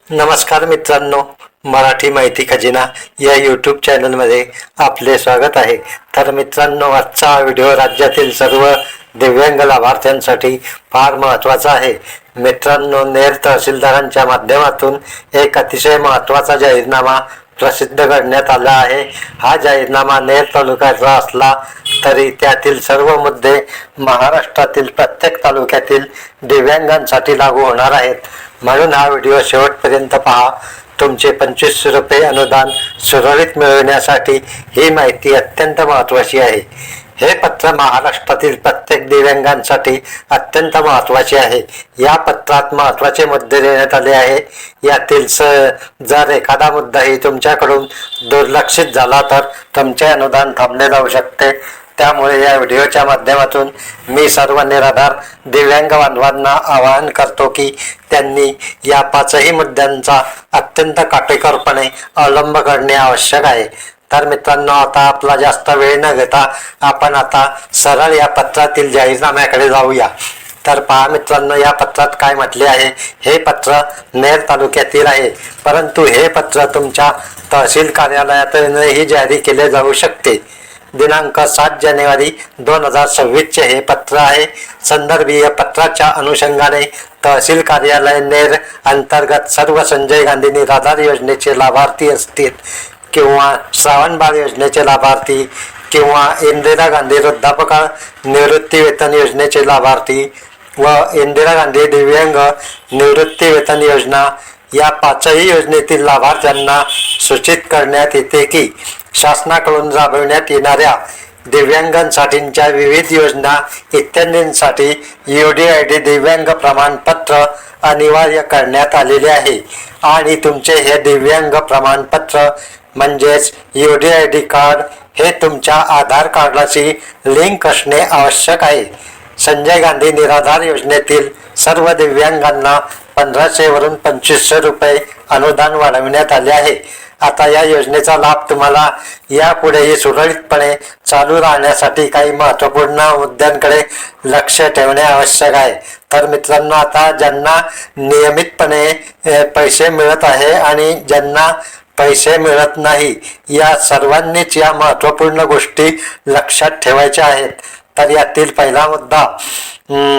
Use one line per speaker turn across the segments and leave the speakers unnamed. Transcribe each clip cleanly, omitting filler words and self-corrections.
नमस्कार मित्रांनो, मराठी माहिती खजिना या यूट्यूब चॅनलमध्ये आपले स्वागत आहे. तर मित्रांनो, आजचा हा व्हिडिओ राज्यातील सर्व दिव्यांग लाभार्थ्यांसाठी फार महत्त्वाचा आहे. मित्रांनो, नेर तहसीलदारांच्या माध्यमातून एक अतिशय महत्त्वाचा जाहीरनामा प्रसिद्ध करण्यात आला आहे. हा जाहीरनामा नेर तालुक्याचा असला तरी त्यातील सर्व मुद्दे महाराष्ट्रातील प्रत्येक तालुक्यातील दिव्यांगांसाठी लागू होणार आहेत. म्हणून हा व्हिडिओ शेवटपर्यंत पहा. तुमचे 2500 रुपये अनुदान सुरळीत मिळविण्यासाठी ही माहिती अत्यंत महत्त्वाची आहे. हे पत्र महाराष्ट्रातील प्रत्येक दिव्यांगांसाठी अत्यंत महत्त्वाचे आहे. या पत्रात महत्त्वाचे मुद्दे देण्यात आले आहे. यातील जर एखादा मुद्दाही तुमच्याकडून दुर्लक्षित झाला तर तुमचे अनुदान थांबले जाऊ शकते. त्यामुळे या व्हिडिओच्या माध्यमातून मी सर्व निराधार दिव्यांग बांधवांना आवाहन करतो की त्यांनी या 5ही मुद्द्यांचा अत्यंत काटेकोरपणे अवलंब करणे आवश्यक आहे. तर मित्रांनो, आता आपला जास्त वेळ न घेता आपण आता सरळ या पत्रातील जाहीरनाम्याकडे जाऊया. तर पहा मित्रांनो, या पत्रात काय म्हटले आहे. हे पत्र नेर तालुक्यातील आहे, परंतु हे पत्र तुमच्या तहसील कार्यालयातूनही जारी केले जाऊ शकते. दिनांक 7 जानेवारी 2026 हे पत्र आहे. संदर्भीय पत्राच्या अनुषंगाने तहसील कार्यालय नेर अंतर्गत सर्व संजय गांधी निराधार योजनेचे लाभार्थी असतील किंवा श्रावणबाळ योजनेचे लाभार्थी किंवा इंदिरा गांधी वृद्धापकाळ निवृत्ती वेतन योजनेचे लाभार्थी व इंदिरा गांधी दिव्यांग निवृत्ती वेतन योजना या 5ही योजनेतील लाभार्थ्यांना सूचित करण्यात येते की शासनाकडून राबविण्यात येणाऱ्या दिव्यांगांसाठीच्या विविध योजना इत्यादींसाठी UDID दिव्यांग प्रमाणपत्र अनिवार्य करण्यात आलेले आहे आणि तुमचे हे दिव्यांग प्रमाणपत्र म्हणजेच UDID कार्ड हे तुमच्या आधार कार्डाशी लिंक असणे आवश्यक आहे. संजय गांधी निराधार योजनेतील सर्व दिव्यांगांना 1500 वरून 2500 रुपये अनुदान वाढविण्यात आले आहे. आता या योजनेचा लाभ तुम्हाला यापुढेही सुरळीतपणे चालू राहण्यासाठी काही महत्त्वपूर्ण मुद्द्यांकडे लक्ष ठेवणे आवश्यक आहे. तर मित्रांनो, आता ज्यांना नियमितपणे पैसे मिळत आहे आणि ज्यांना पैसे मिळत नाही, या सर्वांनीच या महत्त्वपूर्ण गोष्टी लक्षात ठेवायच्या आहेत. तर यातील पहिला मुद्दा,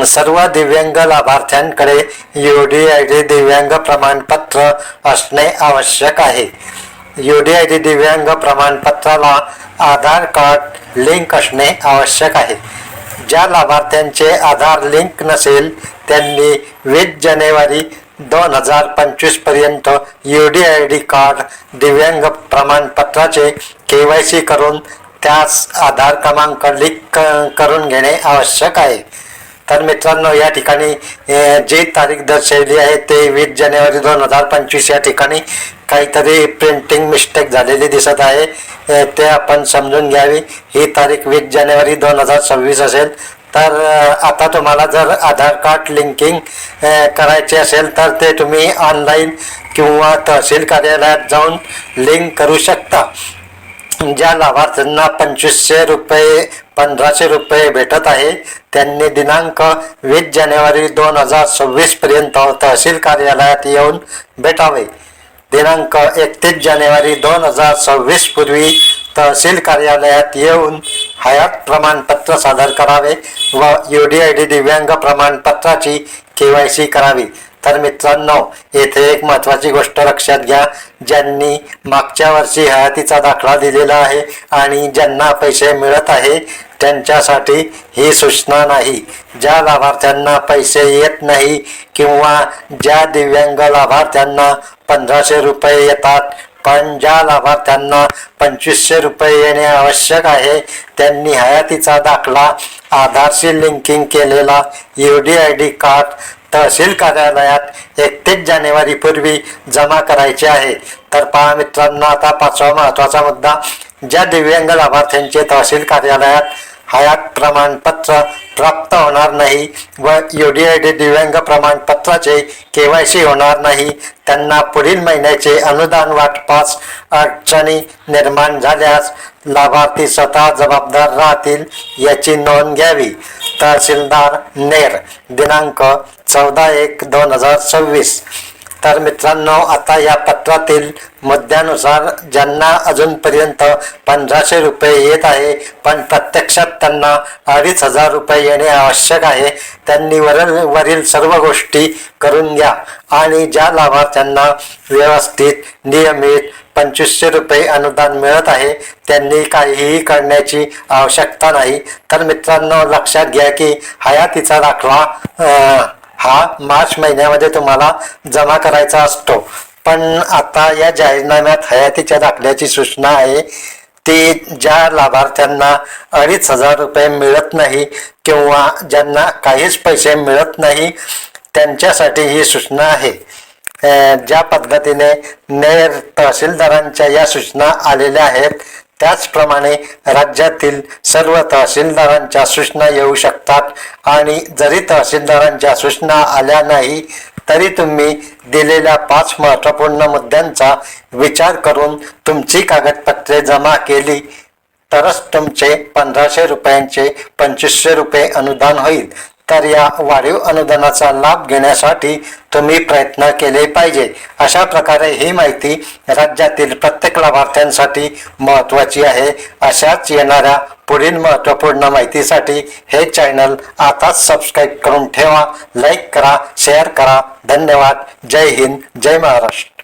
सर्व दिव्यांग लाभार्थ्यांकडे UDID दिव्यांग प्रमाणपत्र असणे आवश्यक आहे. UDID दिव्यांग प्रमाणपत्राला आधार कार्ड लिंक असणे आवश्यक आहे. ज्या लाभार्थ्यांचे आधार लिंक नसेल त्यांनी 20 जानेवारी 2025 पर्यंत UDID कार्ड दिव्यांग प्रमाणपत्राचे KYC करून त्यास आधार क्रमांक लिंक करून घेणे आवश्यक आहे. तर मित्रांनो, या ठिकाणी जी तारीख दर्शवली आहे ते 20 जानेवारी 2025 या ठिकाणी काहीतरी प्रिंटिंग मिस्टेक झालेली दिसत आहे, ते आपण समजून घ्यावी. ही तारीख 20 जानेवारी 2026 असेल. तर आता तुम्हाला जर आधार कार्ड लिंकिंग करायचे असेल तर ते तुम्ही ऑनलाईन किंवा तहसील कार्यालयात जाऊन लिंक करू शकता. ज्या लाभार्थ्यांना 2500 रुपये 1500 रुपये भेटत आहे त्यांनी दिनांक 20 जानेवारी 2026 पर्यंत तहसील कार्यालयात येऊन भेटावे. दिनांक 31 जानेवारी 2026 पूर्वी तहसील कार्यालयात येऊन हयात प्रमाणपत्र सादर करावे व UDID दिव्यांग प्रमाणपत्राची KYC करावी. तर मित्रांनो, येथे एक महत्त्वाची गोष्ट लक्षात घ्या. ज्यांनी मागच्या वर्षी हयातीचा दाखला दिलेला आहे आणि ज्यांना पैसे मिळत आहे त्यांच्यासाठी ही सूचना नाही. ज्या लाभार्थ्यांना पैसे येत नाही किंवा ज्या दिव्यांग लाभार्थ्यांना 1500 रुपये येतात पण ज्या लाभार्थ्यांना 2500 रुपये येणे आवश्यक आहे त्यांनी हयातीचा दाखला आधारशी लिंकिंग केलेला UDID कार्ड तहसील कार्यालयात 31 जानेवारी पूर्वी जमा करायचे आहे. तर पहा मित्रांनो, आता 5वा महत्त्वाचा मुद्दा, ज्या दिव्यांग लाभार्थ्यांचे तहसील कार्यालयात हयात प्रमाणपत्र प्राप्त होणार नाही व UDID दिव्यांग प्रमाणपत्राचे KYC होणार नाही त्यांना पुढील महिन्याचे अनुदान वाटपास अडचणी निर्माण झाल्यास लाभार्थी स्वतः जबाबदार राहतील याची नोंद घ्यावी. तहसीलदार नेर, दिनांक 14/1/2026. तर मित्रांनो, आता या पत्रातील मुद्द्यानुसार ज्यांना अजूनपर्यंत 1500 रुपये येत आहे पण प्रत्यक्षात त्यांना 2500 रुपये येणे आवश्यक आहे, त्यांनी वरील सर्व गोष्टी करून घ्या आणि ज्या लाभार्थ्यांना व्यवस्थित नियमित 2500 रुपये अनुदान मिळत आहे त्यांनी काहीही करण्याची आवश्यकता नाही. तर मित्रांनो, लक्षात घ्या की हयातीचा दाखला हा मार्च महिन्यामध्ये तुम्हाला जमा करायचा असतो. पण आता या जाहीरनाम्यात हयातीच्या दाखल्याची सूचना आहे ती ज्या लाभार्थ्यांना 2500 रुपये मिळत नाही किंवा ज्यांना काहीच पैसे मिळत नाही त्यांच्यासाठी ही सूचना आहे. ज्या पद्धतीने तहसीलदारांच्या या सूचना आलेल्या आहेत त्याचप्रमाणे राज्यातील सर्व तहसीलदारांच्या सूचना येऊ शकतात आणि जरी तहसीलदारांच्या सूचना आल्या नाही तरी तुम्ही दिलेल्या 5 महत्त्वपूर्ण मुद्द्यांचा विचार करून तुमची कागदपत्रे जमा केली तरच तुमचे 1500 रुपयांचे 2500 रुपये अनुदान होईल. तर या वाढीव अनुदानाचा लाभ घेण्यासाठी तुम्ही प्रयत्न केले पाहिजे. अशा प्रकारे ही माहिती राज्यातील प्रत्येक लाभार्थ्यांसाठी महत्त्वाची आहे. अशाच येणाऱ्या पुढील महत्त्वपूर्ण माहितीसाठी हे चॅनल आताच सबस्क्राईब करून ठेवा. लाईक करा, शेअर करा. धन्यवाद. जय हिंद, जय महाराष्ट्र.